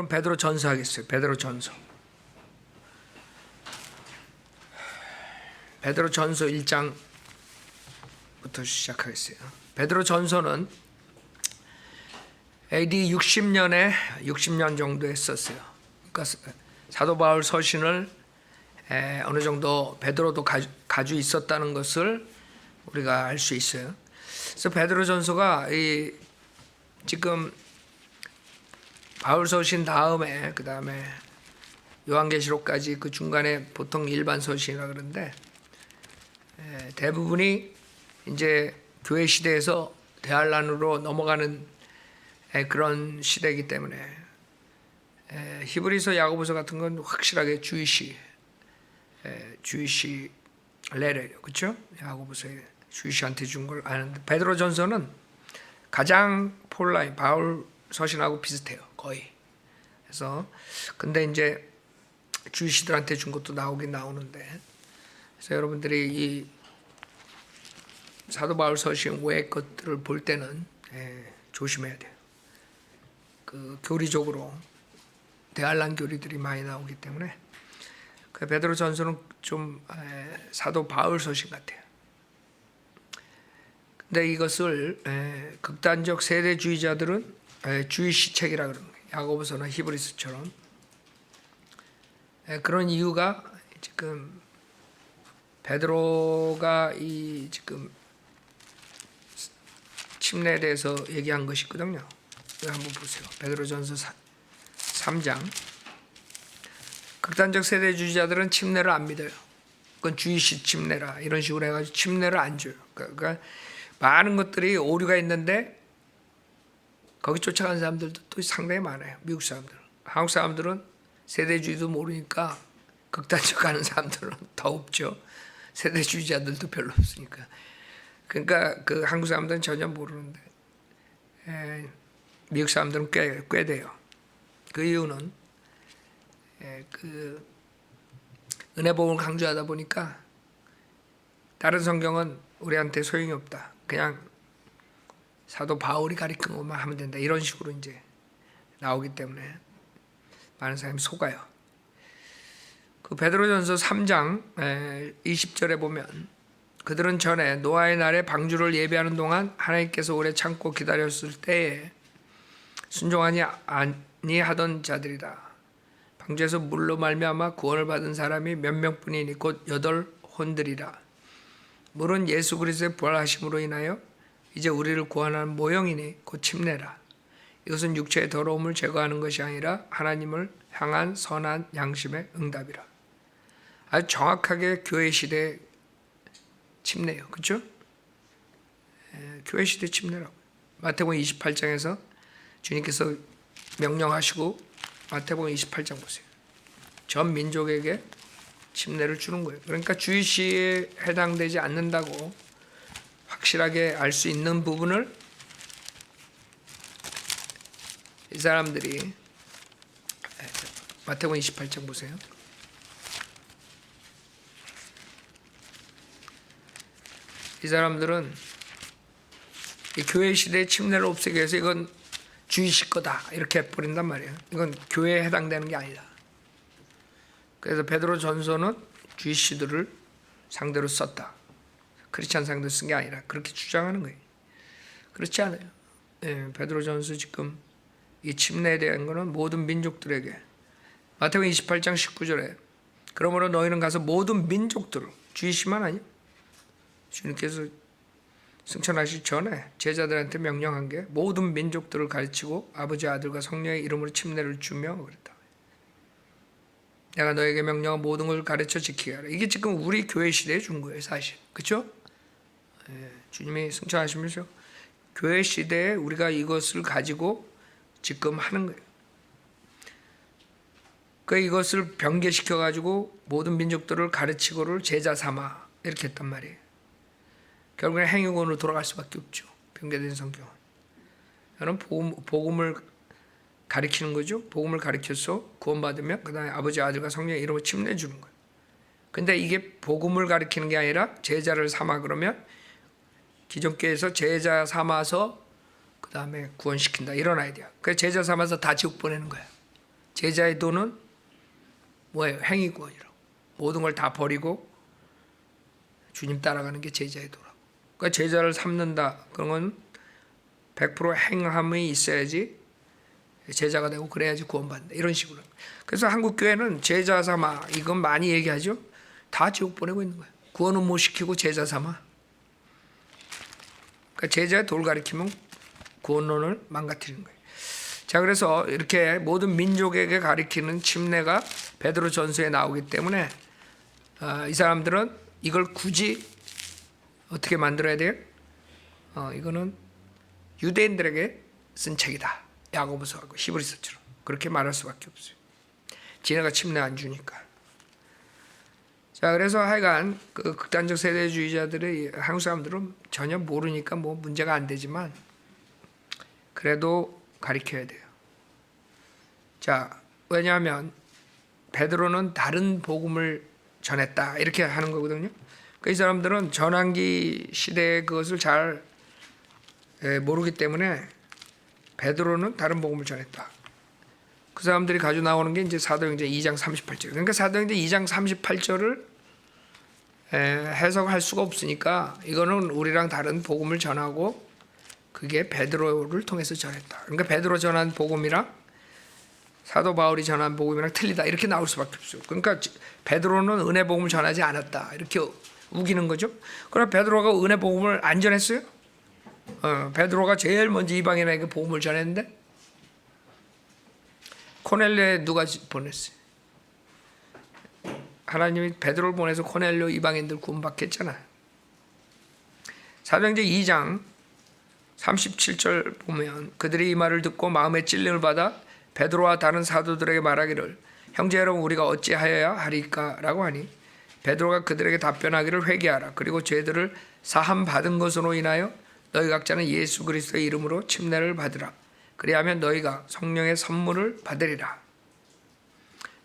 그럼 베드로 전서 하겠어요. 베드로 전서 1장부터 시작하겠어요. 베드로 전서는 AD 60년 정도에 썼어요. 그러니까 사도 바울 서신을 어느 정도 베드로도 가지고 있었다는 것을 우리가 알 수 있어요. 그래서 베드로 전서가 지금 바울 서신 다음에 그 다음에 요한계시록까지 그 중간에 보통 일반 서신이라 그러는데 대부분이 이제 교회 시대에서 대환란으로 넘어가는 그런 시대이기 때문에 히브리서 야고보서 같은 건 확실하게 주이시 레레요, 그렇죠? 야고보서에 주이시한테 준 걸 아는데 베드로 전서는 가장 폴라인 바울 서신하고 비슷해요, 거의. 그래서 근데 이제 주이시들한테 준 것도 나오긴 나오는데, 그래서 여러분들이 이 사도 바울 서신 외의 것들을 볼 때는 조심해야 돼요. 그 교리적으로 대환란 교리들이 많이 나오기 때문에 그 베드로 전서는 좀 사도 바울 서신 같아요. 근데 이것을 극단적 세대주의자들은 주이시 책이라 그러는 거예요. 야고보서나 히브리서처럼. 그런 이유가 지금 베드로가 이 지금 침례에 대해서 얘기한 것이 있거든요. 한번 보세요. 베드로전서 3장. 극단적 세대주의자들은 침례를 안 믿어요. 그건 주이시 침례라 이런 식으로 해가지고 침례를 안 줘요. 그러니까 많은 것들이 오류가 있는데 거기 쫓아가는 사람들도 또 상당히 많아요. 미국 사람들. 한국 사람들은 세대주의도 모르니까 극단적 가는 사람들은 더 없죠. 세대주의자들도 별로 없으니까. 그러니까 그 한국 사람들은 전혀 모르는데 미국 사람들은 꽤 돼요. 그 이유는 그 은혜 복음을 강조하다 보니까 다른 성경은 우리한테 소용이 없다. 그냥 사도 바울이 가르친 것만 하면 된다. 이런 식으로 이제 나오기 때문에 많은 사람이 속아요. 그 베드로전서 3장 20절에 보면 그들은 전에 노아의 날에 방주를 예비하는 동안 하나님께서 오래 참고 기다렸을 때에 순종하니 아니하던 자들이다. 방주에서 물로 말미암아 구원을 받은 사람이 몇 명뿐이니 곧 8혼들이라. 물은 예수 그리스도의 부활하심으로 인하여 이제 우리를 구원하는 모형이니 곧 침례라. 이것은 육체의 더러움을 제거하는 것이 아니라 하나님을 향한 선한 양심의 응답이라. 아주 정확하게 교회 시대 침례요, 그렇죠? 교회 시대 침례라고. 마태복음 28장에서 주님께서 명령하시고 마태복음 28장 보세요. 전 민족에게 침례를 주는 거예요. 그러니까 주이시에 해당되지 않는다고 확실하게 알 수 있는 부분을 이 사람들이 마태복음 28장 보세요. 이 사람들은 이 교회 시대의 침례를 없애기 위해서 이건 주이시 거다 이렇게 해버린단 말이에요. 이건 교회에 해당되는 게 아니다. 그래서 베드로 전서는 주이시들을 상대로 썼다. 크리스찬 상대로 쓴 게 아니라 그렇게 주장하는 거예요. 그렇지 않아요. 베드로 전서 지금 이 침례에 대한 거는 모든 민족들에게 마태복음 28장 19절에 그러므로 너희는 가서 모든 민족들을 주이시만 아니요. 주님께서 승천하시기 전에 제자들한테 명령한 게 모든 민족들을 가르치고 아버지 아들과 성령의 이름으로 침례를 주며 그랬다. 내가 너에게 명령한 모든 걸 가르쳐 지키게 하라. 이게 지금 우리 교회 시대에 준 거예요, 사실. 그렇죠? 주님이 승천하시면서 교회 시대에 우리가 이것을 가지고 지금 하는 거예요. 그 이것을 변개시켜 가지고 모든 민족들을 가르치고를 제자 삼아 이렇게 했단 말이에요. 결국엔 행위권으로 돌아갈 수밖에 없죠. 변개된 성경은. 저는 복음을 가르치는 거죠. 복음을 가르쳐서 구원받으면 그 다음에 아버지 아들과 성령의 이름으로 침례 주는 거예요. 근데 이게 복음을 가르치는 게 아니라 제자를 삼아 그러면 기존 교회에서 제자 삼아서 그 다음에 구원시킨다 이런 아이디어. 그래서 제자 삼아서 다 지옥 보내는 거예요. 제자의 도는 뭐예요? 행위구원이라고. 모든 걸 다 버리고 주님 따라가는 게 제자의 도라고. 그러니까 제자를 삼는다. 그런 건 100% 행함이 있어야지 제자가 되고 그래야지 구원받는다. 이런 식으로. 그래서 한국 교회는 제자 삼아 이건 많이 얘기하죠. 다 지옥 보내고 있는 거예요. 구원은 못 시키고 제자 삼아. 그러니까 제자의 돌 가리키면 구원론을 망가뜨리는 거예요. 자, 그래서 이렇게 모든 민족에게 가리키는 침례가 베드로 전서에 나오기 때문에 이 사람들은 이걸 굳이 어떻게 만들어야 돼요? 이거는 유대인들에게 쓴 책이다. 야고보서하고 히브리서처럼 그렇게 말할 수밖에 없어요. 지네가 침례 안 주니까. 자, 그래서 하여간 그 극단적 세대주의자들의 한국 사람들은 전혀 모르니까 뭐 문제가 안 되지만 그래도 가르쳐야 돼요. 자, 왜냐하면 베드로는 다른 복음을 전했다 이렇게 하는 거거든요. 그 이 사람들은 전환기 시대의 그것을 잘 모르기 때문에 베드로는 다른 복음을 전했다. 그 사람들이 가지고 나오는 게 이제 사도행전 2장 38절. 그러니까 사도행전 2장 38절을 해석할 수가 없으니까 이거는 우리랑 다른 복음을 전하고 그게 베드로를 통해서 전했다. 그러니까 베드로 전한 복음이랑 사도 바울이 전한 복음이랑 틀리다 이렇게 나올 수밖에 없어요. 그러니까 베드로는 은혜 복음을 전하지 않았다 이렇게 우기는 거죠. 그럼 베드로가 은혜 복음을 안 전했어요? 베드로가 제일 먼저 이방인에게 복음을 전했는데 코넬료에 누가 보냈어요? 하나님이 베드로를 보내서 코넬료 이방인들 구원받게 했잖아요. 사도행전 2장 37절 보면 그들이 이 말을 듣고 마음에 찔림을 받아 베드로와 다른 사도들에게 말하기를 형제 여러분 우리가 어찌하여야 하리까 라고 하니 베드로가 그들에게 답변하기를 회개하라. 그리고 죄들을 사함 받은 것으로 인하여 너희 각자는 예수 그리스도의 이름으로 침례를 받으라. 그리하면 너희가 성령의 선물을 받으리라.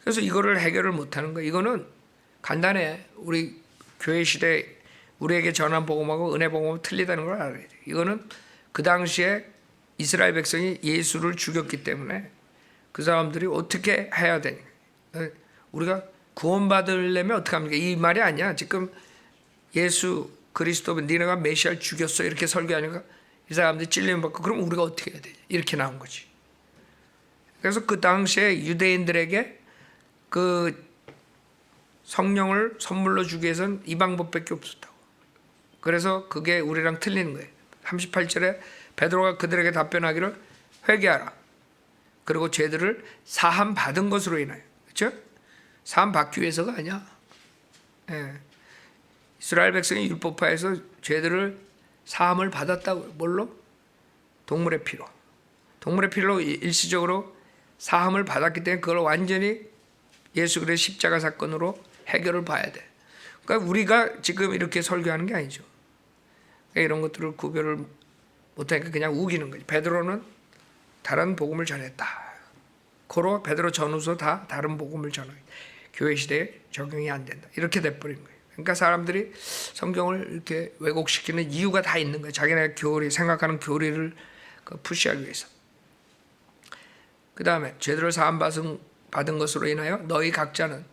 그래서 이거를 해결을 못하는 거예요. 이거는 간단해. 우리 교회 시대에 우리에게 전한 복음하고 은혜 복음하고 틀리다는 걸 알아야 돼요. 이거는 그 당시에 이스라엘 백성이 예수를 죽였기 때문에 그 사람들이 어떻게 해야 되냐. 우리가 구원받으려면 어떻게 합니까? 이 말이 아니야. 지금 예수 그리스도 니네가 메시아를 죽였어 이렇게 설교하니까 이 사람들이 찔림 받고 그럼 우리가 어떻게 해야 되냐. 이렇게 나온 거지. 그래서 그 당시에 유대인들에게 그 성령을 선물로 주기 위해서는 이 방법밖에 없었다고. 그래서 그게 우리랑 틀리는 거예요. 38절에 베드로가 그들에게 답변하기를 회개하라. 그리고 죄들을 사함 받은 것으로 인하여. 그렇죠? 사함 받기 위해서가 아니야. 예. 이스라엘 백성이 율법화에서 죄들을 사함을 받았다고. 뭘로? 동물의 피로. 동물의 피로 일시적으로 사함을 받았기 때문에 그걸 완전히 예수 그리스도의 십자가 사건으로 해결을 봐야 돼. 그러니까 우리가 지금 이렇게 설교하는 게 아니죠. 이런 것들을 구별을 못하니까 그냥 우기는 거지. 베드로는 다른 복음을 전했다. 고로 베드로 전후서 다 다른 복음을 전해. 교회 시대에 적용이 안 된다. 이렇게 돼버린 거예요. 그러니까 사람들이 성경을 이렇게 왜곡시키는 이유가 다 있는 거예요. 자기네 교리, 생각하는 교리를 푸시하기 위해서. 그 다음에 죄들을 사함 받은 것으로 인하여 너희 각자는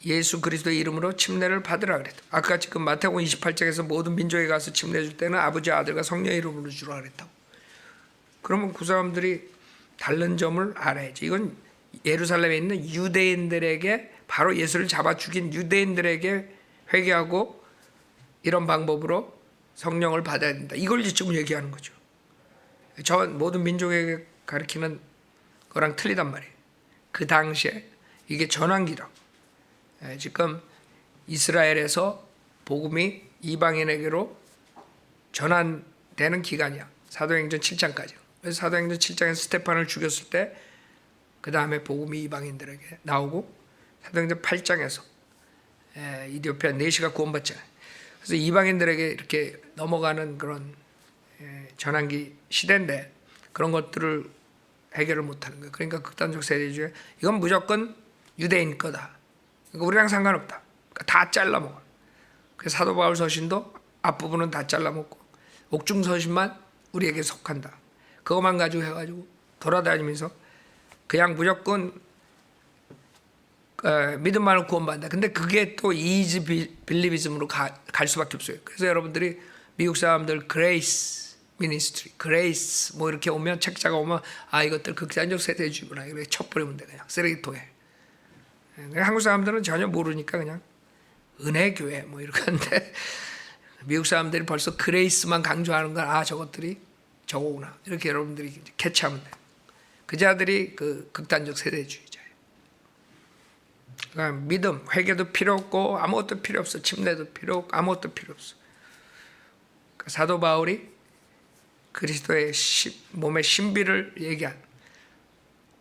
예수 그리스도의 이름으로 침례를 받으라 그랬다. 아까 지금 마태복음 28장에서 모든 민족에 가서 침례 줄 때는 아버지 아들과 성령의 이름으로 주라 그랬다고. 그러면 그 사람들이 다른 점을 알아야지. 이건 예루살렘에 있는 유대인들에게 바로 예수를 잡아 죽인 유대인들에게 회개하고 이런 방법으로 성령을 받아야 된다. 이걸 지금 얘기하는 거죠. 저 모든 민족에게 가르치는 거랑 틀리단 말이에요. 그 당시에 이게 전환기라고. 지금 이스라엘에서 복음이 이방인에게로 전환되는 기간이야. 사도행전 7장까지. 그래서 사도행전 7장에서 스테판을 죽였을 때 그 다음에 복음이 이방인들에게 나오고 사도행전 8장에서 이디오피아 내시가 구원받잖아요. 그래서 이방인들에게 이렇게 넘어가는 그런 전환기 시대인데 그런 것들을 해결을 못하는 거예요. 그러니까 극단적 세대주의 이건 무조건 유대인 거다. 그러니까 우리랑 상관없다. 그러니까 다 잘라먹어. 그래서 사도 바울 서신도 앞부분은 다 잘라먹고 옥중 서신만 우리에게 속한다. 그것만 가지고 해가지고 돌아다니면서 그냥 무조건 믿음만으로 구원받는다. 근데 그게 또 이지 빌리비즘으로 갈 수밖에 없어요. 그래서 여러분들이 미국 사람들 그레이스 미니스트리, 그레이스 뭐 이렇게 오면 책자가 오면 이것들 극단적 세대주의구나 이렇게 쳐버리면 돼. 그냥 쓰레기통에. 한국 사람들은 전혀 모르니까 그냥 은혜교회 뭐 이렇게 하는데 미국 사람들이 벌써 그레이스만 강조하는 건 저것들이 저거구나 이렇게 여러분들이 캐치하면 돼요. 그 자들이 그 극단적 세대주의자예요. 그러니까 믿음, 회개도 필요 없고 아무것도 필요 없어. 침례도 필요 없고 아무것도 필요 없어. 그러니까 사도 바울이 그리스도의 몸의 신비를 얘기한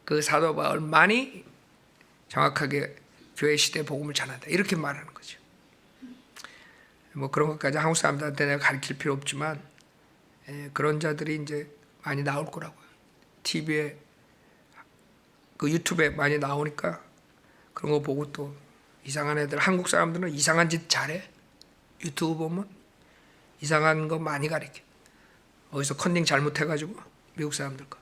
그 사도 바울만이 정확하게 교회 시대 복음을 전한다 이렇게 말하는 거죠. 뭐 그런 것까지 한국 사람들한테 내가 가르칠 필요 없지만 그런 자들이 이제 많이 나올 거라고요. TV에 그 유튜브에 많이 나오니까 그런 거 보고 또 이상한 애들, 한국 사람들은 이상한 짓 잘해. 유튜브 보면 이상한 거 많이 가르쳐. 어디서 컨닝 잘못해가지고 미국 사람들 거.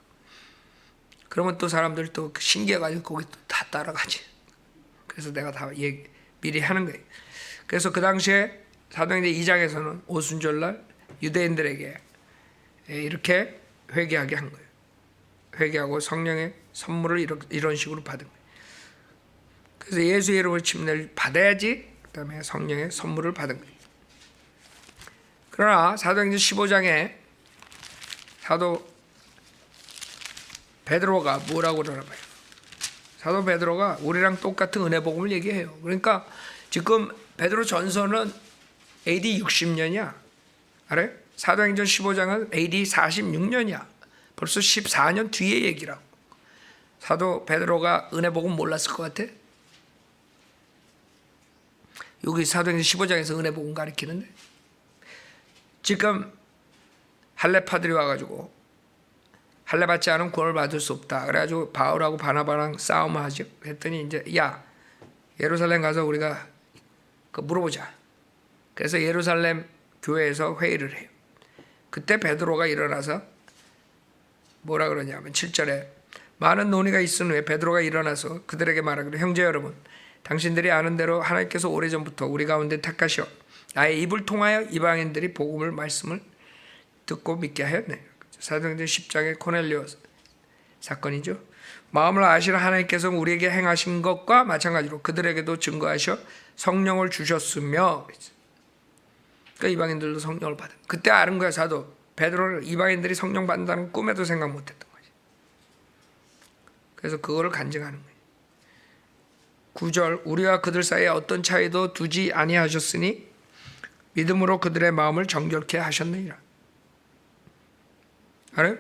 그러면 또 사람들 또 신기해가지고 거기 또 다 따라가지. 그래서 내가 다 미리 하는 거예요. 그래서 그 당시에 사도행전 2장에서는 오순절날 유대인들에게 이렇게 회개하게 한 거예요. 회개하고 성령의 선물을 이런 식으로 받은 거예요. 그래서 예수의 이름으로 침례를 받아야지 그다음에 성령의 선물을 받은 거예요. 그러나 사도행전 15장에 사도 베드로가 뭐라고 그러나봐요. 사도 베드로가 우리랑 똑같은 은혜 복음을 얘기해요. 그러니까 지금 베드로 전서는 AD 60년이야. 알아요? 사도행전 15장은 AD 46년이야. 벌써 14년 뒤의 얘기라고. 사도 베드로가 은혜 복음 몰랐을 것 같아? 여기 사도행전 15장에서 은혜 복음 가르치는데 지금 할례파들이 와가지고 할례 받지 않으면 구원을 받을 수 없다. 그래가지고 바울하고 바나바랑 싸움하죠. 했더니 이제 예루살렘 가서 우리가 물어보자. 그래서 예루살렘 교회에서 회의를 해요. 그때 베드로가 일어나서 뭐라 그러냐면 7절에 많은 논의가 있은 후에 베드로가 일어나서 그들에게 말하기를 형제 여러분 당신들이 아는 대로 하나님께서 오래전부터 우리 가운데 택하시어 나의 입을 통하여 이방인들이 복음을 말씀을 듣고 믿게 하였네. 사도행전 10장의 코넬리오 사건이죠. 마음을 아시는 하나님께서 우리에게 행하신 것과 마찬가지로 그들에게도 증거하셔 성령을 주셨으며 그러니까 이방인들도 성령을 받은 그때 아는 거야. 사도 베드로는 이방인들이 성령 받는다는 꿈에도 생각 못했던 거지. 그래서 그거를 간증하는 거예요. 9절 우리와 그들 사이에 어떤 차이도 두지 아니하셨으니 믿음으로 그들의 마음을 정결케 하셨느니라. 알아요?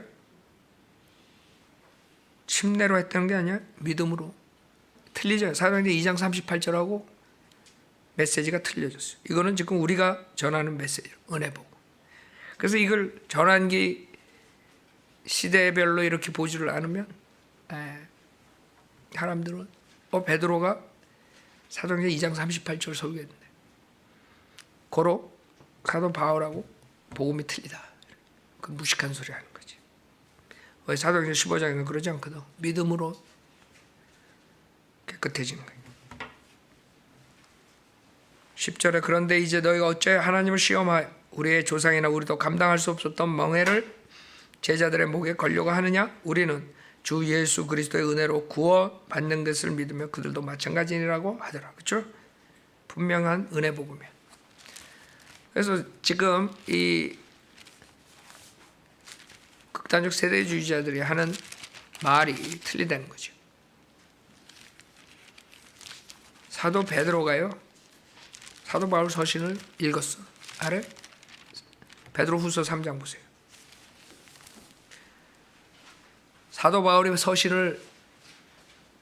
침례로 했던 게 아니야. 믿음으로. 틀리죠. 사도행전 2장 38절하고 메시지가 틀려졌어요. 이거는 지금 우리가 전하는 메시지, 은혜 보고. 그래서 이걸 전환기 시대별로 이렇게 보지를 않으면 사람들은 베드로가 사도행전 2장 38절 설교했는데 고로 사도 바울하고 복음이 틀리다. 그 무식한 소리 하는 거지. 왜 사도행전 15장에는 그러지 않거든. 믿음으로 깨끗해지는 거예요. 10절에 그런데 이제 너희가 어째 하나님을 시험하여 우리의 조상이나 우리도 감당할 수 없었던 멍해를 제자들의 목에 걸려고 하느냐? 우리는 주 예수 그리스도의 은혜로 구원받는 것을 믿으며 그들도 마찬가지니라고 하더라. 그렇죠? 분명한 은혜 복음이야. 그래서 지금 이 극단적 세대주의자들이 하는 말이 틀리다는 거죠. 사도 베드로가요. 사도 바울 서신을 읽었어. 알아요? 베드로 후서 3장 보세요. 사도 바울이 서신을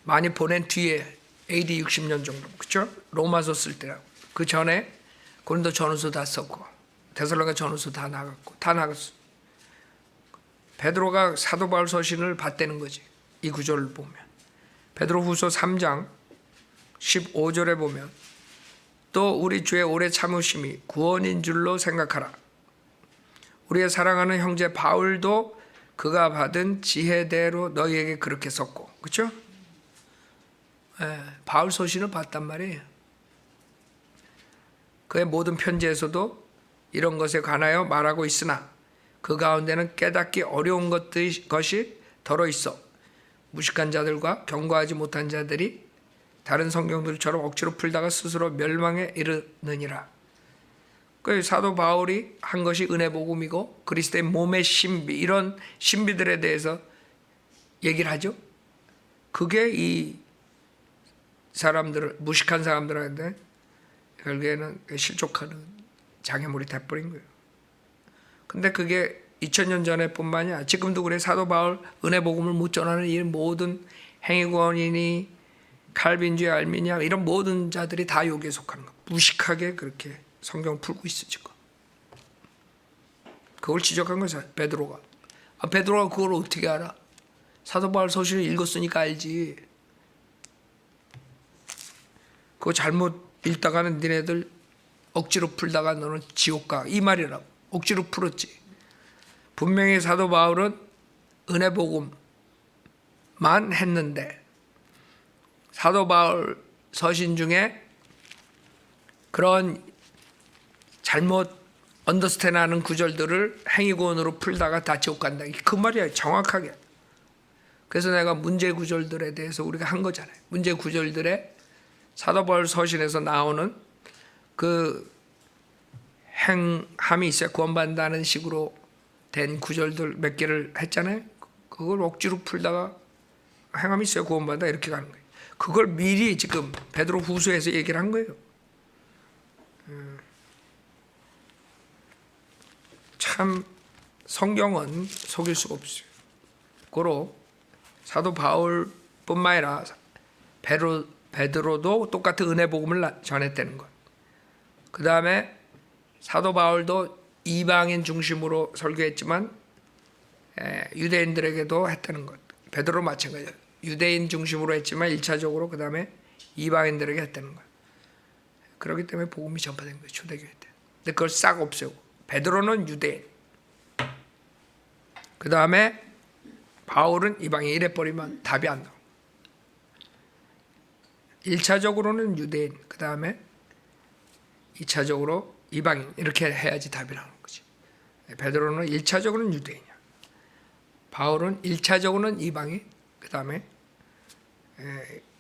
많이 보낸 뒤에 AD 60년 정도. 그렇죠? 로마서 쓸 때라고. 그 전에 고린도 전후서 다 썼고 데살로니가 전후서 다 나갔어. 베드로가 사도 바울 서신을 받대는 거지. 이 구절을 보면 베드로 후서 3장 15절에 보면 또 우리 주의 오래 참으심이 구원인 줄로 생각하라. 우리의 사랑하는 형제 바울도 그가 받은 지혜대로 너희에게 그렇게 썼고, 그렇죠? 바울 서신을 봤단 말이에요. 그의 모든 편지에서도 이런 것에 관하여 말하고 있으나 그 가운데는 깨닫기 어려운 것이 더러 있어 무식한 자들과 경고하지 못한 자들이 다른 성경들처럼 억지로 풀다가 스스로 멸망에 이르느니라. 그 사도 바울이 한 것이 은혜 복음이고 그리스도의 몸의 신비, 이런 신비들에 대해서 얘기를 하죠. 그게 이 사람들을, 무식한 사람들한테 결국에는 실족하는 장애물이 돼버린 거예요. 근데 그게 2000년 전에 뿐만이 아니라 지금도 그래. 사도 바울 은혜 복음을 못 전하는 이 모든 행위권이니 칼빈주의 알미니아 이런 모든 자들이 다 여기에 속하는 거예요. 무식하게 그렇게 성경을 풀고 있어 지금. 그걸 지적한 거죠, 베드로가. 베드로가 그걸 어떻게 알아? 사도 바울 서신을 읽었으니까 알지. 그거 잘못 읽다가는 니네들 억지로 풀다가 너는 지옥 가. 이 말이라고. 억지로 풀었지. 분명히 사도 바울은 은혜 복음만 했는데 사도 바울 서신 중에 그런 잘못 언더스탠하는 구절들을 행위구원으로 풀다가 다 지옥 간다. 그 말이야, 정확하게. 그래서 내가 문제 구절들에 대해서 우리가 한 거잖아요. 문제 구절들에 사도 바울 서신에서 나오는 그 행함이 있어요. 구원받는다는 식으로 된 구절들 몇 개를 했잖아요. 그걸 억지로 풀다가 행함이 있어요. 구원받는다 이렇게 가는 거예요. 그걸 미리 지금 베드로 후서에서 얘기를 한 거예요. 참 성경은 속일 수가 없어요. 고로 사도 바울뿐만 아니라 베드로도 똑같은 은혜 복음을 전했다는 것. 그 다음에 사도 바울도 이방인 중심으로 설교했지만 유대인들에게도 했다는 것. 베드로 마찬가지예요. 유대인 중심으로 했지만 1차적으로 그 다음에 이방인들에게 했다는 것. 그렇기 때문에 복음이 전파된 거예요. 초대교회 때. 근데 그걸 싹 없애고 베드로는 유대인, 그 다음에 바울은 이방인 이래버리면 답이 안 나와요. 1차적으로는 유대인, 그 다음에 2차적으로 이방인 이렇게 해야지 답이 나오는 거지. 베드로는 1차적으로는 유대인이야. 바울은 1차적으로는 이방인, 그 다음에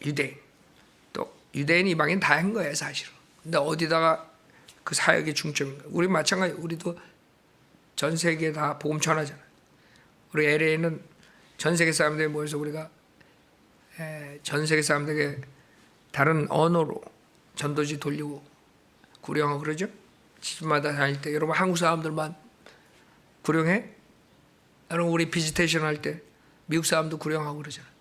유대인. 또 유대인, 이방인 다 한 거예요 사실은. 근데 어디다가 그 사역의 중점인가? 우리 마찬가지. 우리도 전 세계에 다 복음 전하잖아요. 우리 LA는 전 세계 사람들이 모여서 우리가 전 세계 사람들에게 다른 언어로 전도지 돌리고 구령하고 그러죠. 집마다 다닐 때 여러분 한국 사람들만 구령해? 여러분 우리 비지테이션 할 때 미국 사람도 구령하고 그러잖아요.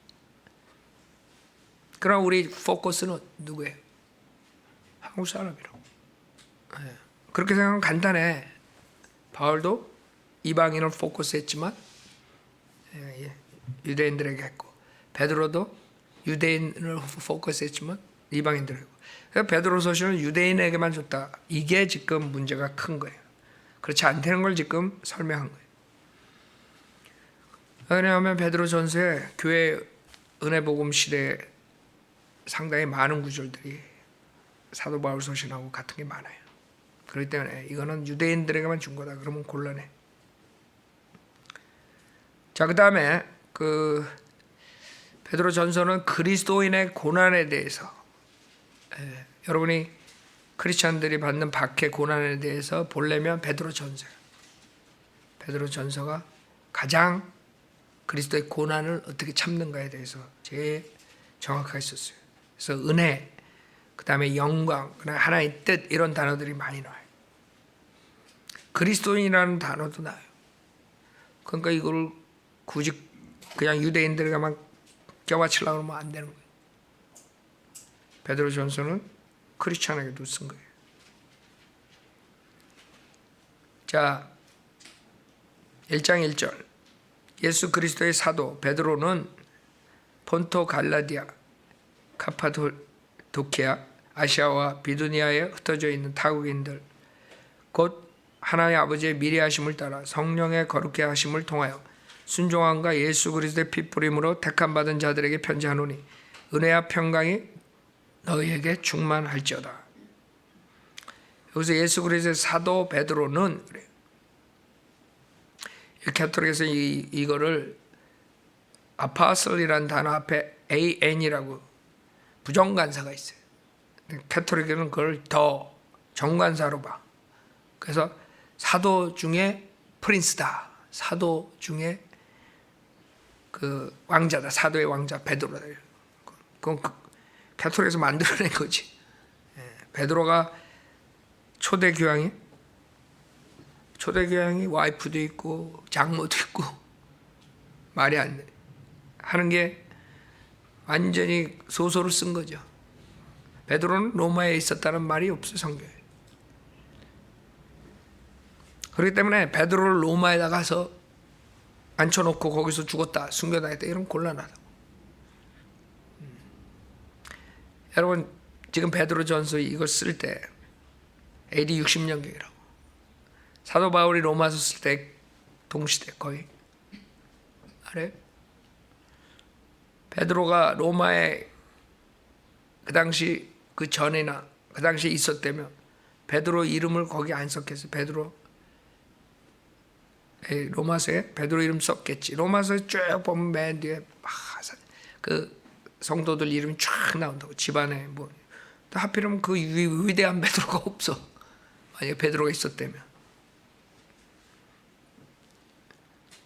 그럼 우리 포커스는 누구예요? 한국 사람이라고. 그렇게 생각하면 간단해. 바울도 이방인을 포커스했지만 유대인들에게 했고, 베드로도 유대인을 포커스했지만 이방인들에게 했고. 그래서 베드로 서신은 유대인에게만 줬다. 이게 지금 문제가 큰 거예요. 그렇지 않다는 걸 지금 설명한 거예요. 왜냐하면 베드로 전서에 교회 은혜 복음 시대에 상당히 많은 구절들이 사도 바울 서신하고 같은 게 많아요. 그렇기 때문에 이거는 유대인들에게만 준 거다. 그러면 곤란해. 자, 그 다음에 그 베드로 전서는 그리스도인의 고난에 대해서, 여러분이 크리스천들이 받는 박해 고난에 대해서 보려면 베드로 전서예요. 베드로 전서가 가장 그리스도의 고난을 어떻게 참는가에 대해서 제일 정확하게 썼어요. 그래서 은혜, 그 다음에 영광, 그다음에 하나의 뜻 이런 단어들이 많이 나와요. 그리스도인이라는 단어도 나와요. 그러니까 이걸 굳이 그냥 유대인들에게만 껴맞추려고 하면 안 되는 거예요. 베드로 전서는 크리스찬에게도 쓴 거예요. 자, 1장 1절. 예수 그리스도의 사도 베드로는 폰토 갈라디아, 카파도키아, 아시아와 비두니아에 흩어져 있는 타국인들, 곧 하나님 아버지의 미리하심을 따라 성령의 거룩게 하심을 통하여 순종함과 예수 그리스도의 피 뿌림으로 택함 받은 자들에게 편지하노니 은혜와 평강이 너희에게 충만할지어다. 여기서 예수 그리스도의 사도 베드로는 그래요. 캐톨릭에서 이거를 아파슬이라는 단어 앞에 AN이라고 부정관사가 있어요. 캐톨릭은 그걸 더 정관사로 봐. 그래서 사도 중에 프린스다. 사도 중에 그 왕자다. 사도의 왕자 베드로다. 그건 캐톨릭에서 만들어낸 거지. 베드로가 초대교황이 와이프도 있고 장모도 있고 말이 안 돼. 하는 게 완전히 소설을 쓴 거죠. 베드로는 로마에 있었다는 말이 없어 성경에. 그렇기 때문에 베드로를 로마에다 가서 앉혀놓고 거기서 죽었다, 숨겨다녔다 이런 곤란하다. 여러분 지금 베드로전서 이걸 쓸 때 AD 60년경이라고. 사도 바울이 로마서 쓸 때 동시대 거의. 알아요? 베드로가 로마에 그 당시 그 전에나 그 당시에 있었다면 베드로 이름을 거기 안 썼겠어요. 로마서에 베드로 이름 썼겠지. 로마서에 쭉 보면 맨 뒤에 그 성도들 이름이 쫙 나온다고. 집안에 뭐 하필이면 그 위대한 베드로가 없어. 만약에 베드로가 있었다면.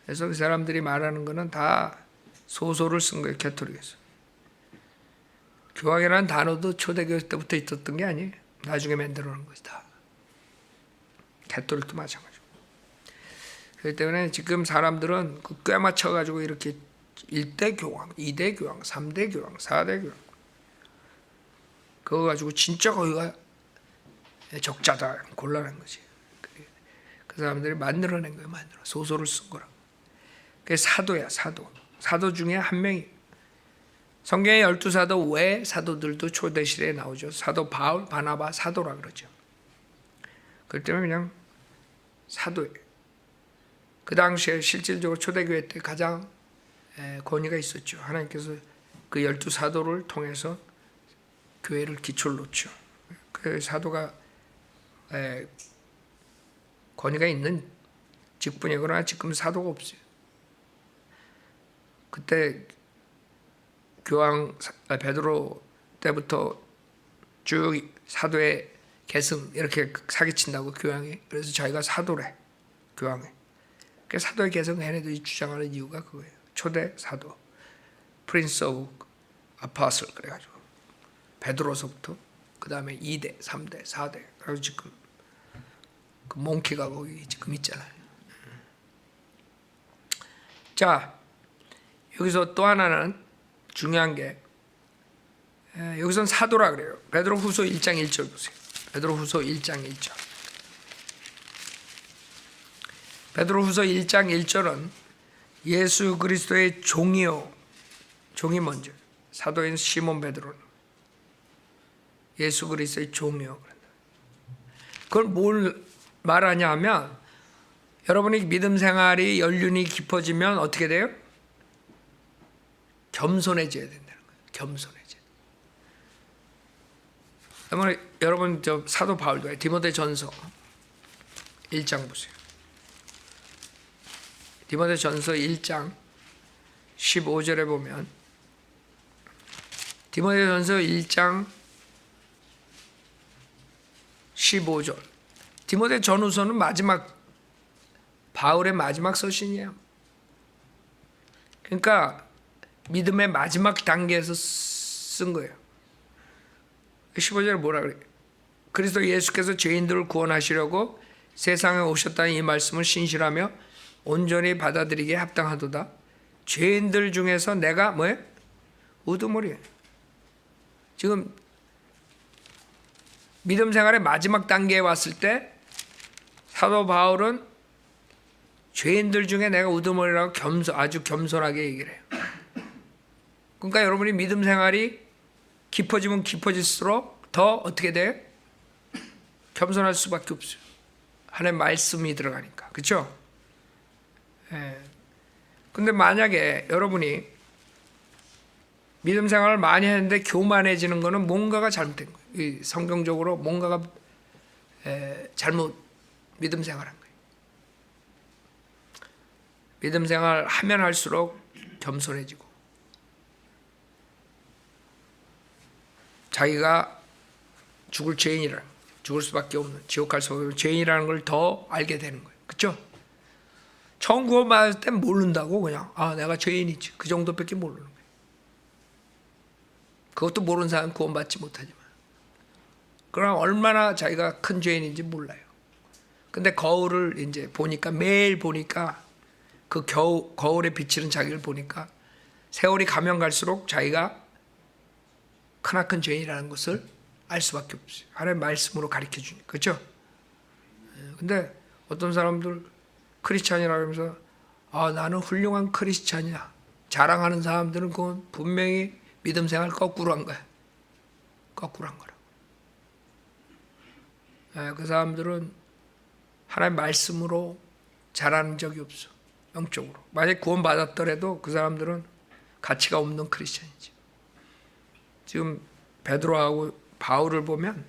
그래서 그 사람들이 말하는 거는 다 소설을 쓴 거예요. 캐톨릭에서. 교황이라는 단어도 초대교회 때부터 있었던 게 아니에요. 나중에 만들어 놓은 것이다. 캐톨릭도 마찬가지고. 그렇기 때문에 지금 사람들은 그 꽤 맞춰가지고 이렇게 1대 교황, 2대 교황, 3대 교황, 4대 교황 그거 가지고 진짜 거기가 적자다. 곤란한 거지. 그 사람들이 만들어낸 거예요. 소설을 쓴 거라고. 그게 사도야. 사도 중에 한 명이. 성경의 12사도 외 사도들도 초대시대에 나오죠. 사도 바울, 바나바 사도라 그러죠. 그렇기 때문에 그냥 사도예요. 그 당시에 실질적으로 초대교회 때 가장 권위가 있었죠. 하나님께서 그 12사도를 통해서 교회를 기초를 놓죠. 그 사도가 권위가 있는 직분이에요. 그러나 지금 사도가 없어요. 그때 교황 베드로 때부터 쭉 사도의 계승 이렇게 사기친다고 교황이. 그래서 자기가 사도래. 교황이. 그 사도의 계승 얘네들이 주장하는 이유가 그거예요. 초대 사도, 프린스 오브 아파슬 그래가지고 베드로서부터 그 다음에 2대, 3대, 4대. 그래서 지금 그 몽키가 거기 지금 있잖아요. 자, 여기서 또 하나는 중요한 게 여기서는 사도라 그래요. 베드로후서 1장 1절 보세요. 베드로후서 1장 1절. 베드로후서 1장 1절은 예수 그리스도의 종이요. 종이 먼저. 사도인 시몬 베드로는 예수 그리스도의 종이요. 그걸 뭘 말하냐 하면 여러분이 믿음 생활이 연륜이 깊어지면 어떻게 돼요? 겸손해져야 된다는 거예요. 겸손해져. 여러분 저 사도 바울도 디모데전서 1장 보세요. 디모데전서 1장 15절에 보면 디모데전서 1장 15절. 디모데 전후서는 바울의 마지막 서신이에요. 그러니까 믿음의 마지막 단계에서 쓴 거예요. 15절에 뭐라 그래요? 그리스도 예수께서 죄인들을 구원하시려고 세상에 오셨다는 이 말씀을 신실하며 온전히 받아들이기에 합당하도다. 죄인들 중에서 내가 뭐예요? 우두머리예요. 지금 믿음 생활의 마지막 단계에 왔을 때 사도 바울은 죄인들 중에 내가 우두머리라고 아주 겸손하게 얘기를 해요. 그러니까 여러분이 믿음 생활이 깊어지면 깊어질수록 더 어떻게 돼요? 겸손할 수밖에 없어요. 하나님의 말씀이 들어가니까. 그렇죠? 근데 만약에 여러분이 믿음 생활을 많이 했는데 교만해지는 거는 뭔가가 잘못된 거예요. 이 성경적으로 뭔가가 잘못 믿음 생활한 거예요. 믿음 생활 하면 할수록 겸손해지고 자기가 죽을 죄인이라는, 죽을 수밖에 없는, 지옥 갈 수 없는 죄인이라는 걸 더 알게 되는 거예요. 그렇죠? 처음 구원받을 땐 모른다고, 그냥 내가 죄인이지, 그 정도밖에 모르는 거예요. 그것도 모르는 사람은 구원받지 못하지만, 그러나 얼마나 자기가 큰 죄인인지 몰라요. 근데 거울을 이제 보니까, 매일 보니까 그 거울에 비치는 자기를 보니까 세월이 가면 갈수록 자기가 크나큰 죄인이라는 것을 알 수밖에 없어요. 하나님의 말씀으로 가르쳐 주니까. 그렇죠? 근데 어떤 사람들 크리스찬이라고 하면서 나는 훌륭한 크리스찬이야 자랑하는 사람들은 그건 분명히 믿음 생활 거꾸로 한 거야. 거꾸로 한 거라. 그 사람들은 하나님의 말씀으로 자라는 적이 없어. 영적으로. 만약 구원 받았더라도 그 사람들은 가치가 없는 크리스찬이지. 지금 베드로하고 바울을 보면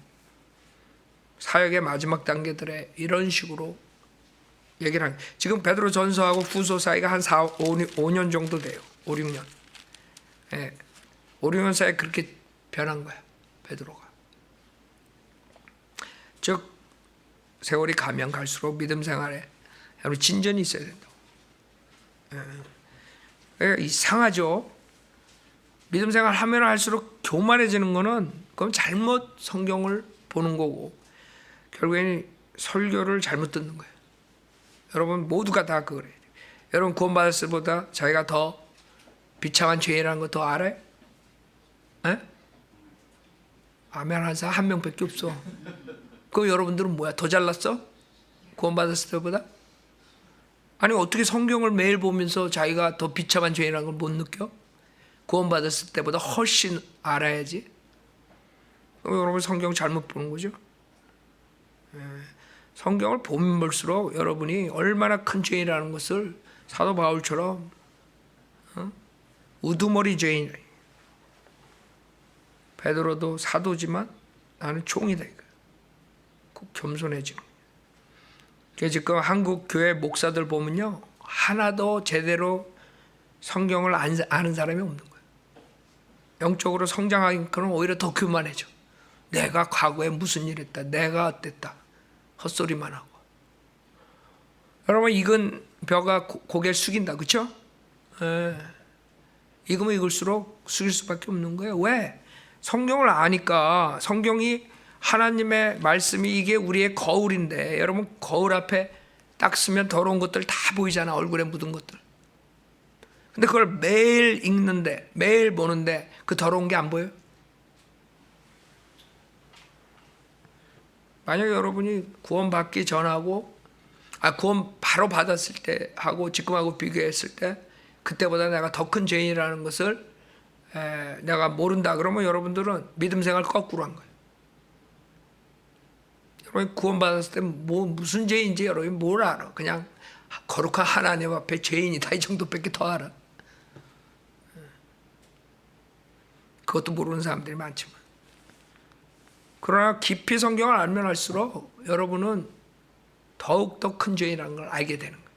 사역의 마지막 단계들에 이런 식으로 얘기를 하는, 지금 베드로 전서하고 후서 사이가 한 5년 정도 돼요. 5, 6년. 5, 6년 사이에 그렇게 변한 거야, 베드로가. 즉 세월이 가면 갈수록 믿음 생활에 여러분 진전이 있어야 된다고. 이상하죠. 믿음 생활 하면 할수록 교만해지는 거는 그건 잘못 성경을 보는 거고 결국에는 설교를 잘못 듣는 거예요. 여러분 모두가 다 그래요. 여러분 구원받았을 때보다 자기가 더 비참한 죄인이라는 거 더 알아요? 아멘 하는 사람 한 명밖에 없어. 그 여러분들은 뭐야? 더 잘났어? 구원받았을 때보다? 아니 어떻게 성경을 매일 보면서 자기가 더 비참한 죄인이라는 걸 못 느껴? 구원받았을 때보다 훨씬 알아야지. 여러분 성경 잘못 보는 거죠. 성경을 보면 볼수록 여러분이 얼마나 큰 죄인이라는 것을 사도 바울처럼 우두머리 죄인. 베드로도 사도지만 나는 종이다. 꼭 겸손해지는. 그래서 지금 한국 교회 목사들 보면요, 하나도 제대로 성경을 아는 사람이 없는 거예요. 영적으로 성장하기는 오히려 더 교만해져. 내가 과거에 무슨 일 했다, 내가 어땠다, 헛소리만 하고. 여러분 익은 벼가 고개를 숙인다, 그렇죠? 익으면 익을수록 숙일 수밖에 없는 거예요. 왜? 성경을 아니까. 성경이 하나님의 말씀이 이게 우리의 거울인데, 여러분 거울 앞에 딱 쓰면 더러운 것들 다 보이잖아, 얼굴에 묻은 것들. 근데 그걸 매일 읽는데, 매일 보는데 그 더러운 게 안 보여요? 만약에 여러분이 구원받기 전하고 구원 바로 받았을 때 하고 지금하고 비교했을 때 그때보다 내가 더 큰 죄인이라는 것을 내가 모른다 그러면 여러분들은 믿음 생활 거꾸로 한 거예요. 여러분이 구원받았을 때 무슨 죄인지 여러분이 뭘 알아? 그냥 거룩한 하나님 앞에 죄인이다 이 정도밖에 더 알아. 그것도 모르는 사람들이 많지만, 그러나 깊이 성경을 알면 알수록 여러분은 더욱더 큰 죄인이라는 걸 알게 되는 거예요.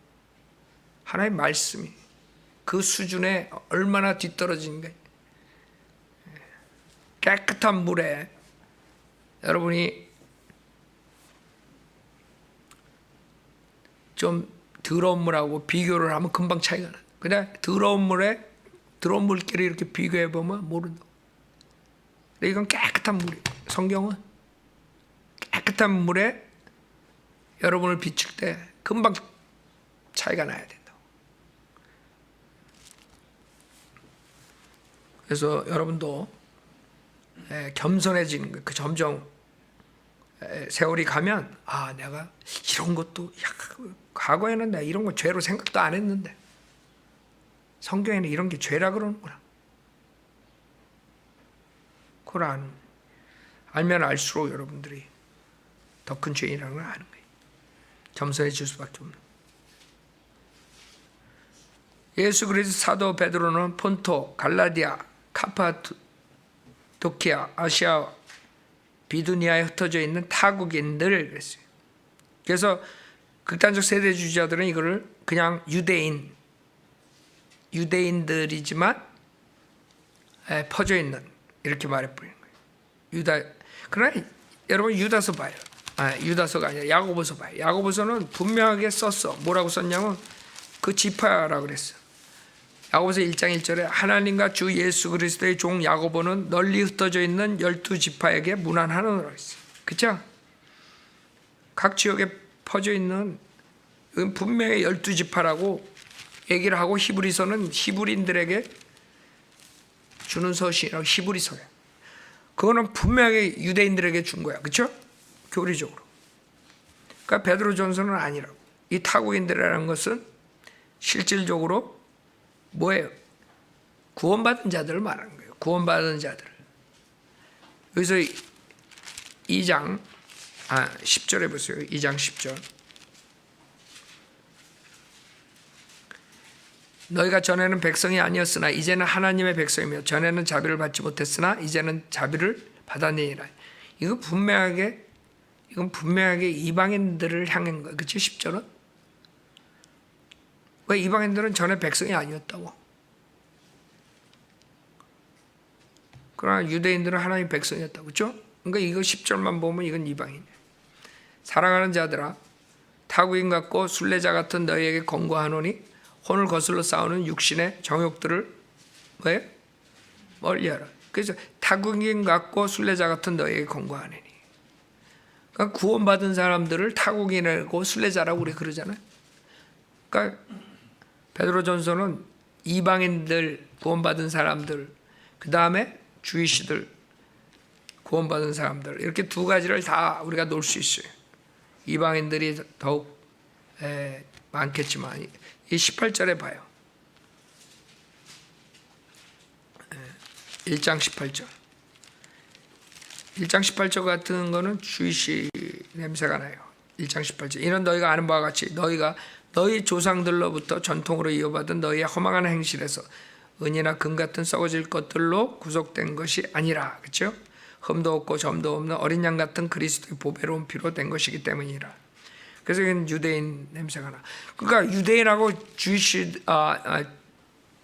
하나님의 말씀이 그 수준에 얼마나 뒤떨어진가. 깨끗한 물에 여러분이 좀 더러운 물하고 비교를 하면 금방 차이가 나요. 그냥 더러운 물끼리 이렇게 비교해 보면 모른다. 이건 깨끗한 물이에요. 성경은 깨끗한 물에 여러분을 비출 때 금방 차이가 나야 된다고. 그래서 여러분도 겸손해지는 거예요. 그 점점 세월이 가면 내가 이런 것도 과거에는 내가 이런 거 죄로 생각도 안 했는데 성경에는 이런 게 죄라 그러는구나. 그걸 알면 알수록 여러분들이 더 큰 죄인이라는 걸 아는 거예요. 겸손해질 수밖에 없는. 예수 그리스도 사도 베드로는 폰토, 갈라디아, 카파도키아, 아시아, 비두니아에 흩어져 있는 타국인들 그랬어요. 그래서 극단적 세대주의자들은 이거를 그냥 유대인들이지만 퍼져 있는 이렇게 말해버리는 거예요. 그러나 여러분 유다서 봐요. 유다서가 아니라 야고보서 봐요. 야고보서는 분명하게 썼어. 뭐라고 썼냐면 그 지파라고 그랬어. 야고보서 1장 1절에 하나님과 주 예수 그리스도의 종 야고보는 널리 흩어져 있는 12지파에게 문안하노라 했어요. 그렇죠? 각 지역에 퍼져 있는 분명히 12지파라고 얘기를 하고 히브리서는 히브리인들에게 주는 서신이라고 히브리서예요. 그거는 분명히 유대인들에게 준 거야. 그렇죠? 교리적으로. 그러니까 베드로전서는 아니라고. 이 타국인들이라는 것은 실질적으로 뭐예요? 구원받은 자들을 말하는 거예요. 구원받은 자들. 여기서 2장 10절에 보세요. 2장 10절. 너희가 전에는 백성이 아니었으나 이제는 하나님의 백성이며 전에는 자비를 받지 못했으나 이제는 자비를 받았느니라. 이건 분명하게 이방인들을 향한 거예요. 그렇죠? 10절은. 왜 이방인들은 전에 백성이 아니었다고. 그러나 유대인들은 하나님의 백성이었다고. 그렇죠? 그러니까 이거 10절만 보면 이건 이방인이에요. 사랑하는 자들아, 타국인 같고 순례자 같은 너희에게 권고하노니 혼을 거슬러 싸우는 육신의 정욕들을 멀리하라. 그래서 타국인 같고 순례자 같은 너희에게 권고하노니. 그러니까 구원받은 사람들을 타국인이고 순례자라고 우리 그러잖아요. 그러니까 베드로전서는 이방인들 구원받은 사람들, 그 다음에 주이시들 구원받은 사람들 이렇게 두 가지를 다 우리가 놓을 수 있어요. 이방인들이 더욱 많겠지만 이 18절에 봐요. 1장 18절. 1장 18절 같은 거는 주이시 냄새가 나요. 1장 18절. 이는 너희가 아는 바와 같이 너희가 너희 조상들로부터 전통으로 이어받은 너희의 허망한 행실에서 은이나 금 같은 썩어질 것들로 구속된 것이 아니라, 그렇죠? 흠도 없고 점도 없는 어린 양 같은 그리스도의 보배로운 피로 된 것이기 때문이라. 그래서 이건 유대인 냄새가 나. 그러니까 유대인하고 주이시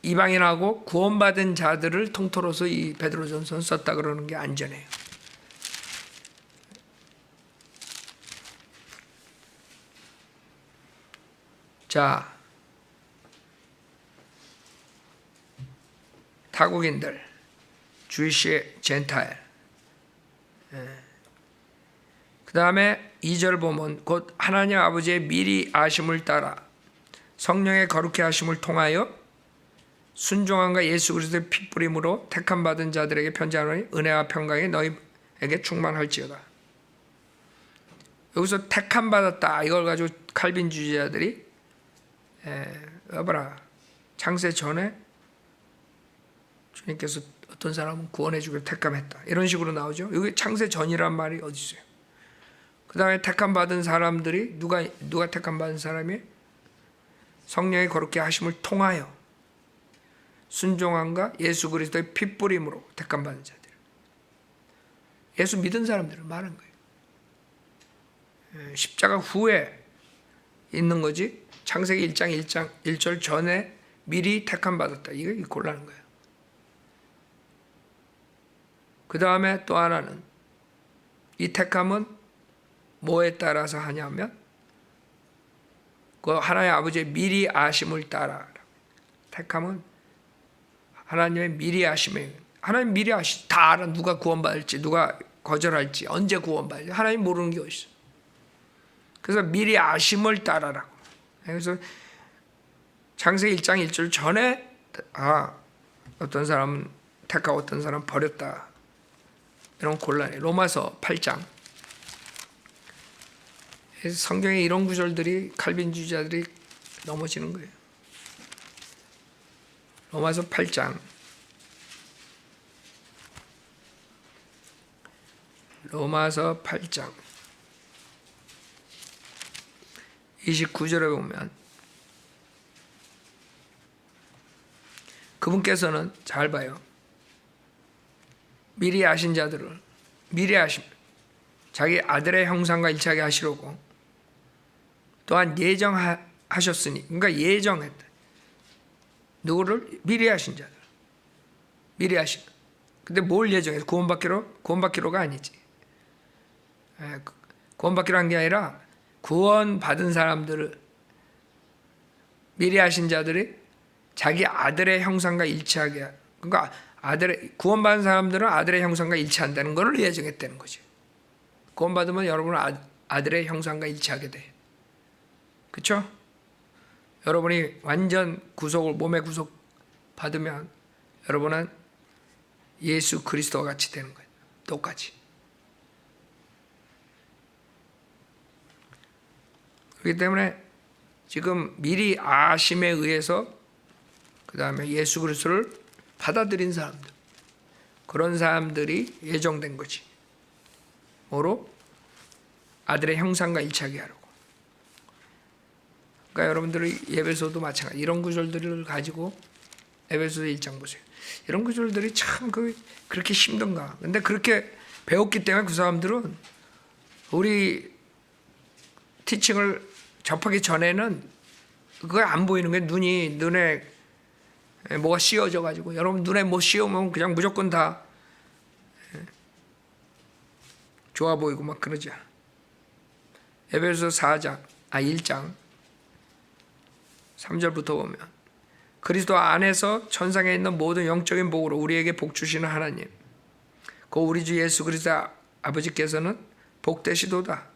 이방인하고 구원받은 자들을 통틀어서 이 베드로전서는 썼다 그러는 게 안전해요. 자, 타국인들, 주이시 젠타일. 그 다음에 2절 보면 곧 하나님 아버지의 미리 아심을 따라 성령의 거룩해 하심을 통하여 순종함과 예수 그리스도의 핏부림으로 택함 받은 자들에게 편지하노니 은혜와 평강이 너희에게 충만할지어다. 여기서 택함 받았다 이걸 가지고 칼빈주의자들이 여봐라, 창세 전에 주님께서 어떤 사람은 구원해 주기를 택함했다 이런 식으로 나오죠. 여기 창세 전이란 말이 어디 있어요? 그 다음에 택함 받은 사람들이 누가 택함 받은 사람이 성령의 거룩게 하심을 통하여 순종함과 예수 그리스도의 핏부림으로 택함 받은 자들. 예수 믿은 사람들을 말한 거예요. 십자가 후에 있는 거지. 창세기 1장 1절 전에 미리 택함 받았다. 이거 곤란한 거예요. 그 다음에 또 하나는 이 택함은 뭐에 따라서 하냐면 그 하나님의 아버지의 미리 아심을 따라. 택함은 하나님의 미리 아심에 하나님 미리 다 알아. 누가 구원받을지 누가 거절할지 언제 구원받을지 하나님 모르는 게 어딨어. 그래서 미리 아심을 따라라고. 그래서 창세기 1장 1절 전에 어떤 사람은 택하고 어떤 사람은 버렸다. 이런 곤란해. 로마서 8장. 성경에 이런 구절들이 칼빈주의자들이 넘어지는 거예요. 로마서 8장. 로마서 8장 29절에 보면 그분께서는 잘 봐요. 미리 아신 자들을 미리 아심, 자기 아들의 형상과 일치하게 하시려고 또한 예정하셨으니, 그러니까 예정했다. 누구를? 미리 하신 자들. 미리 하신. 근데 뭘 예정해서? 구원받기로? 구원받기로가 아니지. 구원받기로 한 게 아니라 구원받은 사람들을, 미리 하신 자들이 자기 아들의 형상과 일치하게, 그러니까 구원받은 사람들은 아들의 형상과 일치한다는 것을 예정했다는 거지. 구원받으면 여러분은 아들의 형상과 일치하게 돼. 그렇죠? 여러분이 완전 구속을, 몸의 구속 받으면 여러분은 예수 그리스도와 같이 되는 거예요. 똑같이. 그렇기 때문에 지금 미리 아심에 의해서 그 다음에 예수 그리스도를 받아들인 사람들, 그런 사람들이 예정된 거지. 뭐로? 아들의 형상과 일치하게 하려고. 그러니까 여러분들이 예배소도 마찬가지. 이런 구절들을 가지고 에베소서 1장 보세요. 이런 구절들이 참 그렇게 힘든가. 근데 그렇게 배웠기 때문에 그 사람들은 우리 티칭을 접하기 전에는 그거 안 보이는 게 눈에 뭐가 씌워져 가지고, 여러분 눈에 뭐 씌우면 그냥 무조건 다 좋아 보이고 막 그러지. 에베소서 1장 3절부터 보면, 그리스도 안에서 천상에 있는 모든 영적인 복으로 우리에게 복 주시는 하나님, 그 우리 주 예수 그리스도 아버지께서는 복되시도다.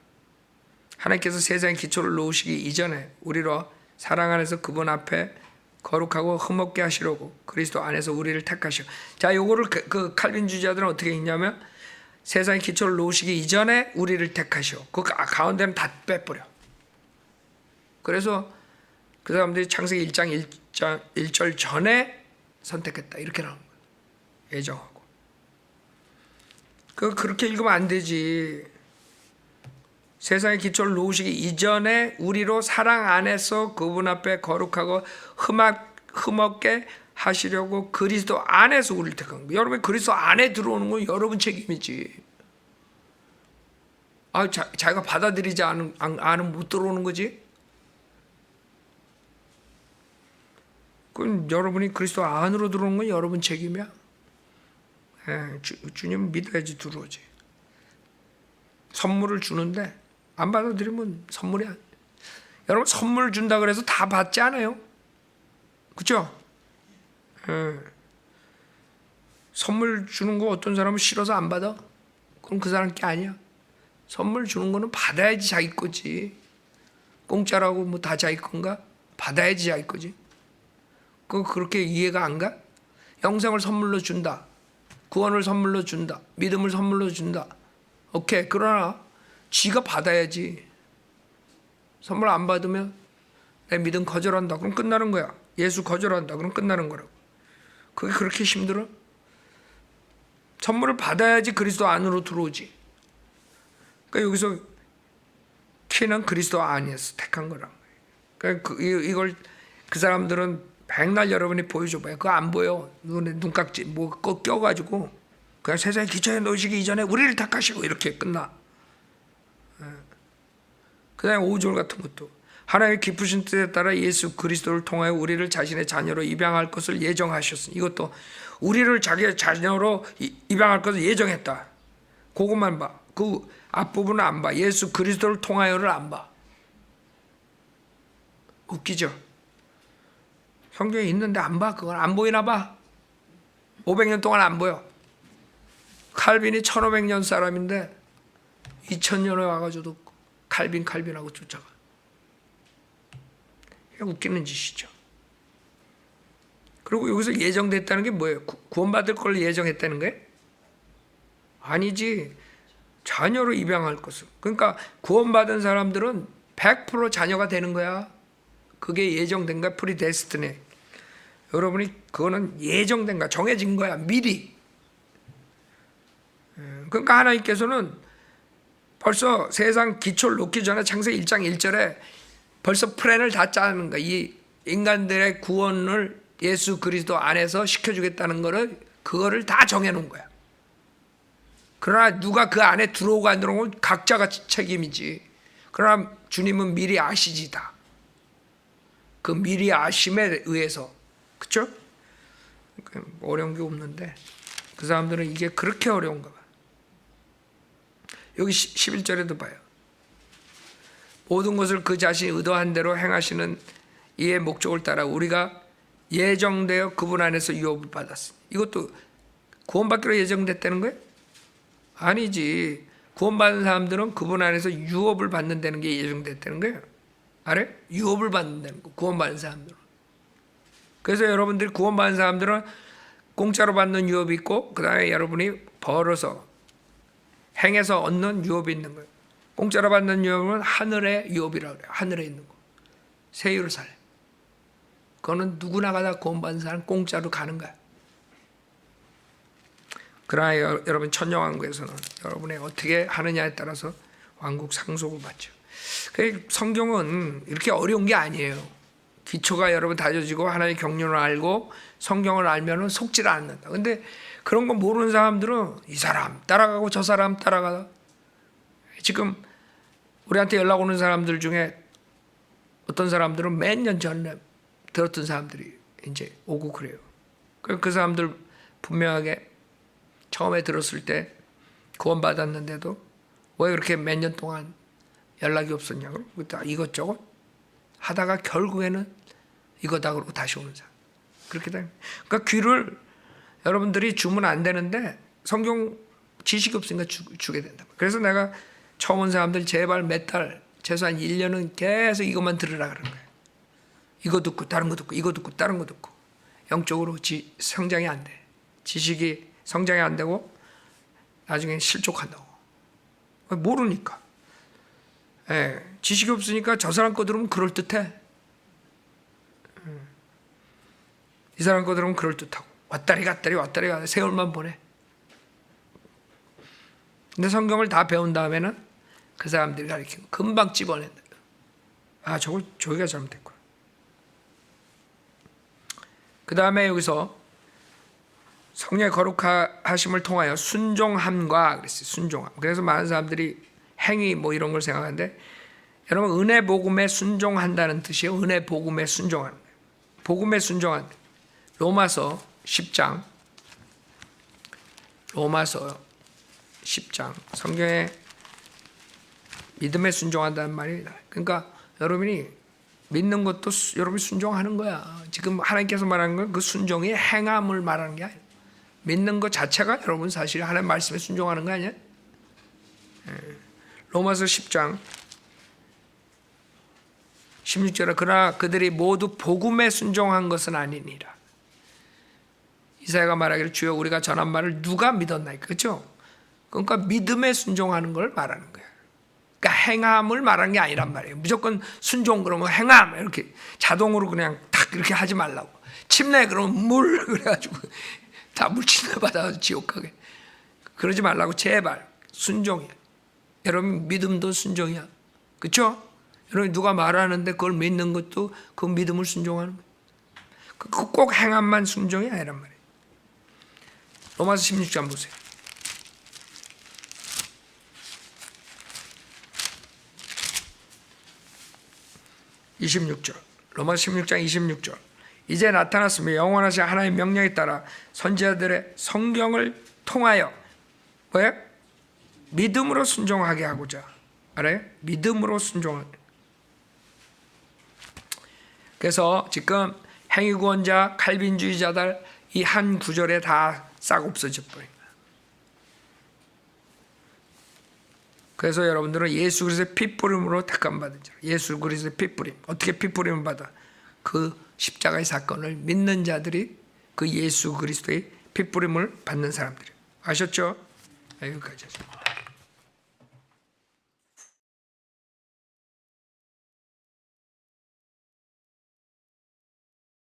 하나님께서 세상의 기초를 놓으시기 이전에 우리로 사랑 안에서 그분 앞에 거룩하고 흠없게 하시려고 그리스도 안에서 우리를 택하시고. 자, 요거를 그 칼빈주의자들은 어떻게 했냐면, 세상의 기초를 놓으시기 이전에 우리를 택하시오. 그 가운데는 다 빼버려. 그래서 그 사람들이 창세기 1장 1절 전에 선택했다, 이렇게 나오는 거예요. 예정하고. 그렇게 읽으면 안 되지. 세상의 기초를 놓으시기 이전에 우리로 사랑 안에서 그분 앞에 거룩하고 흠없게 하시려고 그리스도 안에서 우리를 택한 거예요. 여러분, 그리스도 안에 들어오는 건 여러분 책임이지. 자기가 받아들이지 않으면 못 들어오는 거지. 그럼 여러분이 그리스도 안으로 들어오는 건 여러분 책임이야. 주님 믿어야지 들어오지. 선물을 주는데 안 받아들이면 선물이야. 여러분, 선물 준다 그래서 다 받지 않아요. 그렇죠? 선물 주는 거 어떤 사람은 싫어서 안 받아? 그럼 그 사람 게 아니야. 선물 주는 거는 받아야지 자기 거지. 공짜라고 뭐 다 자기 건가? 받아야지 자기 거지. 그렇게 이해가 안 가? 영생을 선물로 준다. 구원을 선물로 준다. 믿음을 선물로 준다. 오케이. 그러나 지가 받아야지. 선물 안 받으면 내 믿음 거절한다. 그럼 끝나는 거야. 예수 거절한다. 그럼 끝나는 거라고. 그게 그렇게 힘들어? 선물을 받아야지 그리스도 안으로 들어오지. 그러니까 여기서 키는 그리스도 안에서 택한 거란 거예요. 그러니까 이걸 그 사람들은 백날 여러분이 보여줘봐요. 그거 안 보여. 눈깍지 뭐 껴가지고 그냥 세상에 기초에 놓으시기 이전에 우리를 택하시고 이렇게 끝나. 그 다음에 5절 같은 것도 하나님의 기쁘신 뜻에 따라 예수 그리스도를 통하여 우리를 자신의 자녀로 입양할 것을 예정하셨으니, 이것도 우리를 자기의 자녀로 입양할 것을 예정했다. 그것만 봐. 그 앞부분은 안 봐. 예수 그리스도를 통하여를 안 봐. 웃기죠? 성경에 있는데 안 봐. 그건 안 보이나 봐. 500년 동안 안 보여. 칼빈이 1500년 사람인데 2000년에 와가지고도 칼빈하고 쫓아가. 웃기는 짓이죠. 그리고 여기서 예정됐다는 게 뭐예요? 구원받을 걸 예정했다는 거예요? 아니지. 자녀로 입양할 것을. 그러니까 구원받은 사람들은 100% 자녀가 되는 거야. 그게 예정된 거야. 프리데스티네. 여러분이 그거는 예정된 거야. 정해진 거야. 미리. 그러니까 하나님께서는 벌써 세상 기초를 놓기 전에 창세기 1장 1절에 벌써 플랜을 다 짜는 거야. 이 인간들의 구원을 예수 그리스도 안에서 시켜주겠다는 거를, 그거를 다 정해놓은 거야. 그러나 누가 그 안에 들어오고 안 들어오고 각자가 책임이지. 그러나 주님은 미리 아시지다. 그 미리 아심에 의해서, 그렇죠? 어려운 게 없는데 그 사람들은 이게 그렇게 어려운가 봐. 여기 11절에도 봐요. 모든 것을 그 자신이 의도한 대로 행하시는 이의 목적을 따라 우리가 예정되어 그분 안에서 유업을 받았습니다. 이것도 구원받기로 예정됐다는 거예요? 아니지. 구원받은 사람들은 그분 안에서 유업을 받는다는 게 예정됐다는 거예요. 알아요? 유업을 받는다는 거. 구원받은 사람들은. 그래서 여러분들이 구원받은 사람들은 공짜로 받는 유업이 있고 그 다음에 여러분이 벌어서 행해서 얻는 유업이 있는 거예요. 공짜로 받는 유업은 하늘의 유업이라고 그래요. 하늘에 있는 거. 새 예루살렘. 그거는 누구나 가다 구원받은 사람 공짜로 가는 거야. 그러나 여러분 천년왕국에서는 여러분이 어떻게 하느냐에 따라서 왕국 상속을 받죠. 성경은 이렇게 어려운 게 아니에요. 기초가 여러분 다져지고 하나님의 경륜을 알고 성경을 알면 속지를 않는다. 근데 그런 거 모르는 사람들은 이 사람 따라가고 저 사람 따라가다. 지금 우리한테 연락 오는 사람들 중에 어떤 사람들은 몇 년 전에 들었던 사람들이 이제 오고 그래요. 그 사람들 분명하게 처음에 들었을 때 구원받았는데도 왜 그렇게 몇 년 동안 연락이 없었냐고 이것저것 하다가 결국에는 이거다 그러고 다시 오는 사람. 그렇게 돼. 그러니까 귀를 여러분들이 주면 안 되는데 성경 지식이 없으니까 주게 된다. 그래서 내가 처음 온 사람들 제발 몇 달, 최소한 1년은 계속 이것만 들으라 그러는 거예요. 이거 듣고 다른 거 듣고 이거 듣고 다른 거 듣고 영적으로 성장이 안 돼. 지식이 성장이 안 되고 나중에 실족한다고. 모르니까. 지식이 없으니까 저 사람 거 들으면 그럴듯해. 이 사람 거 들으면 그럴듯하고 왔다리 갔다리 세월만 보내. 근데 성경을 다 배운 다음에는 그 사람들이 가르치면 금방 집어낸다. 아, 저기가 잘못됐구나. 그 다음에 여기서 성령의 거룩하심을 통하여 순종함과 그랬어요. 순종함. 그래서 많은 사람들이 행위 뭐 이런 걸 생각하는데 여러분 은혜 복음에 순종한다는 뜻이에요. 은혜 복음에 순종하는 거예요. 복음에 순종한 로마서 10장 성경에 믿음에 순종한다는 말이 그러니까 여러분이 믿는 것도 여러분이 순종하는 거야. 지금 하나님께서 말하는 건 그 순종이 행함을 말하는 게 아니에요. 믿는 것 자체가 여러분 사실 하나님 말씀에 순종하는 거 아니야? 로마서 10장 16절에 그러나 그들이 모두 복음에 순종한 것은 아니니라. 이사야가 말하기를 주여 우리가 전한 말을 누가 믿었나이까. 그렇죠? 그러니까 믿음에 순종하는 걸 말하는 거야. 그러니까 행함을 말하는 게 아니란 말이에요. 무조건 순종 그러면 행함 이렇게 자동으로 그냥 탁 이렇게 하지 말라고. 침례 그러면 물 그래가지고 다 물침례 받아서 지옥 가게. 그러지 말라고 제발. 순종이야. 여러분 믿음도 순종이야. 그렇죠? 여러분 누가 말하는데 그걸 믿는 것도 그 믿음을 순종하는 거예요. 꼭 행함만 순종이 아니란 말이에요. 로마서 16장 보세요. 로마서 16장 26절. 이제 나타났으며 영원하신 하나님의 명령에 따라 선지자들의 성경을 통하여 왜? 믿음으로 순종하게 하고자. 알아요? 믿음으로 순종하게. 그래서 지금 행위구원자, 칼빈주의자들 이 한 구절에 다 싹 없어져 버린 거야. 그래서 여러분들은 예수 그리스도의 핏부림으로 택함 받은 자. 예수 그리스도의 핏부림. 어떻게 핏부림을 받아? 그 십자가의 사건을 믿는 자들이 그 예수 그리스도의 핏부림을 받는 사람들이에요. 아셨죠? 여기까지 하겠습니다.